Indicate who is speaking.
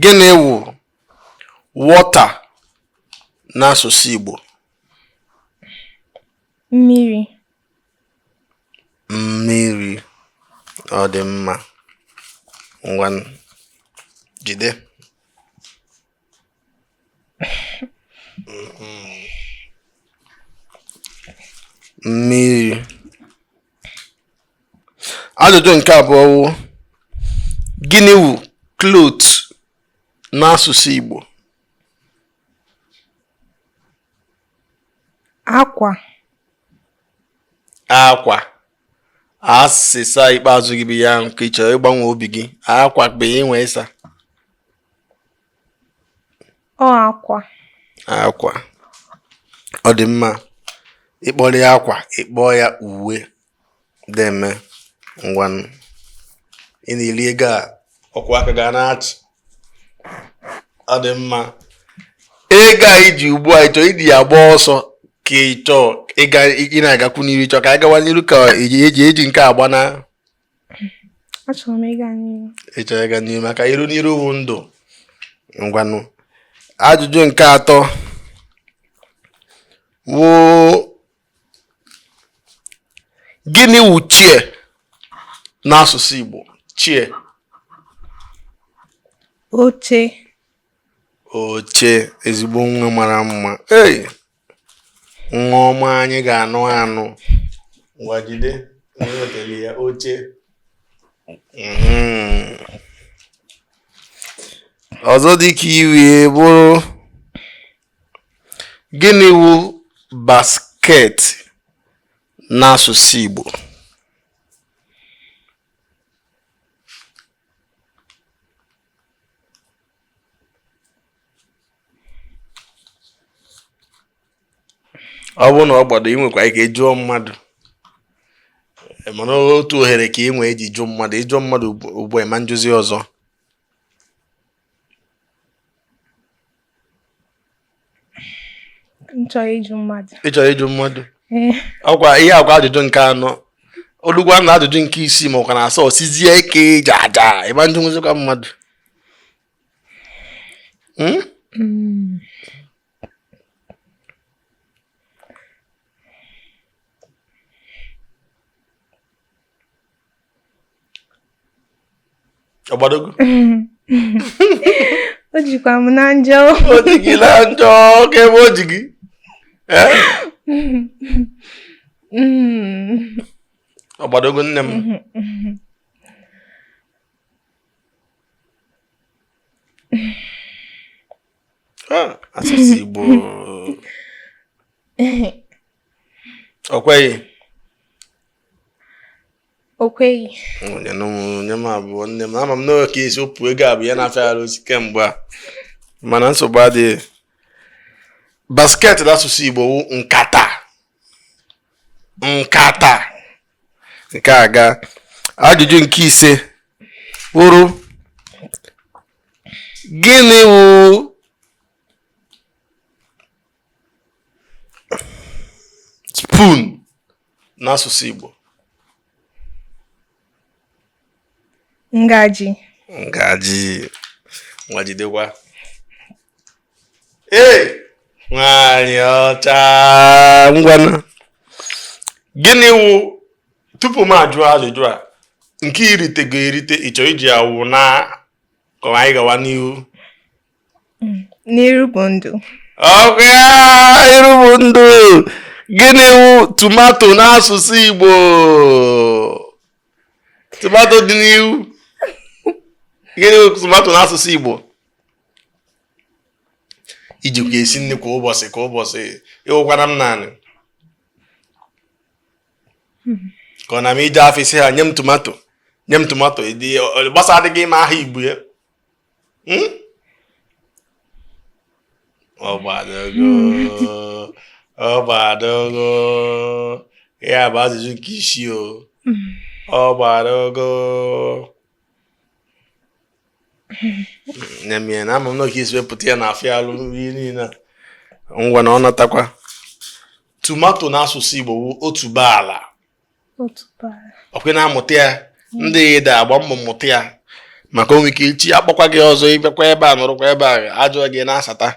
Speaker 1: Gịnị wụ water n'asụsụ Igbo?
Speaker 2: Mmiri.
Speaker 1: Mmiri. Ọ dị mma. Ngwa jide. Mmiri. Ajụjụ nke abụọ wụ gịnị wụ cloth n'asụsụ Igbo?
Speaker 2: Akwa.
Speaker 1: Akwa. Asịsa ikpeazụ gị bụ ya nke ị chọrọ ịgbanwe obi gị. Akwa bụ inwe ịsa.
Speaker 2: Ọ akwa.
Speaker 1: Akwa. Ọ dị mma. Ịkpọrọ ya akwa, ịkpọọ ya uwe. Deme ngwanụ. Ị na-eri ego a ọkwa aka ga na-achị. Ọ dị mma. Ego a iji ugbu a ịchọ iji ya gba ọsọ ka ịchọ ị na-agakwu n'iru ịchọ ka anyị gawa n'iru ka eji nke agba na.
Speaker 2: Achọrọ m ịga n'iru.
Speaker 1: Ịchọ ịga n'iru maka iru n'iru bụ ndụ. Ngwanụ. Ajụjụ nke atọ wụ gịnị wụ chair n'asụsụ Igbo? Chair.
Speaker 2: Oche.
Speaker 1: Oche. Ezigbo nwa mara mma. Hey! Nwa ọma anyị ga-anụ anụ. Ngwa jide. Nwetara ya oche. Ọzọ dị ka iwe bụrụ gịnị wụ basket n'asụsụ Igbo? Ọ bụrụ na ọ gbado ị nwekwa ike jụọ mmadụ, mana otu ohere ka ị nwee eji jụọ mmadụ, ịjụọ mmadụ ugbu a ma njụzi ọzọ.
Speaker 2: Nchọrọ ịjụ mmadụ.
Speaker 1: Ị chọrọ ịjụ mmadụ? Ọkwa ihe agwa ajụjụ nke anọ. Olugwa na ajụjụ nke isii ma ọ ka na-asa osizie ike jaja ịma njụzikwa mmadụ. Ọgbadogo?
Speaker 2: O jikwa m na njọ.
Speaker 1: O ji gị na njọ ka ebe o ji gị. Ọgbadogo nne m. Asụsụ Igbo. O kweghị.
Speaker 2: O kweghị.
Speaker 1: Onye m abụọ nne m ama m n'oge ka esi opụ ego abụ ya na-afịara osi kemgbe a mana nsogbu adịghị. Basket n'asụsụ Igbo wụ nkata. Nkata. Nke aga. Ajụjụ nke ise wụrụ gịnị wụ spoon n'asụsụ Igbo?
Speaker 2: Ngaji.
Speaker 1: Ngaji. Nwajidekwa. Ee! Nwanyị ọcha. Ngwana. Gịnị wụ tupu m ajụọ ajụjụ a nke iritego erite ịchọ iji awụ na ka anyị gawa n'ihu?
Speaker 2: N'iru bụ ndụ.
Speaker 1: Okay, iru bụ ndụ. Gịnị wụ tomato n'asụsụ Igbo? Tomato dị n'ihu. Gịnị wụ tomato n'asụsụ Igbo? Ijikwa esi nri kwa ụbọchị ịwụkwara m naanị. Ka ọ na m ije afọ isi ha nye m tomato gbasa adịghị ime aha Igbo ya. Ọ gbadogo ya bụ ajụjụ nke isi o. Ọ gbadogo nye m ya na ama m n'oke isi wepụta ya na afịa alụ nri niile. Ngwa na ọ natakwa. Tomato n'asụsụ Igbo wụ otuboala. Ọkwe na-amụta ya ndị ede agba mbọ mmụta ya maka onwe ike ichi akpọkwa gị ọzọ ịbịakwa ebe a nọrọkwa ebe a ajụọ gị na-asata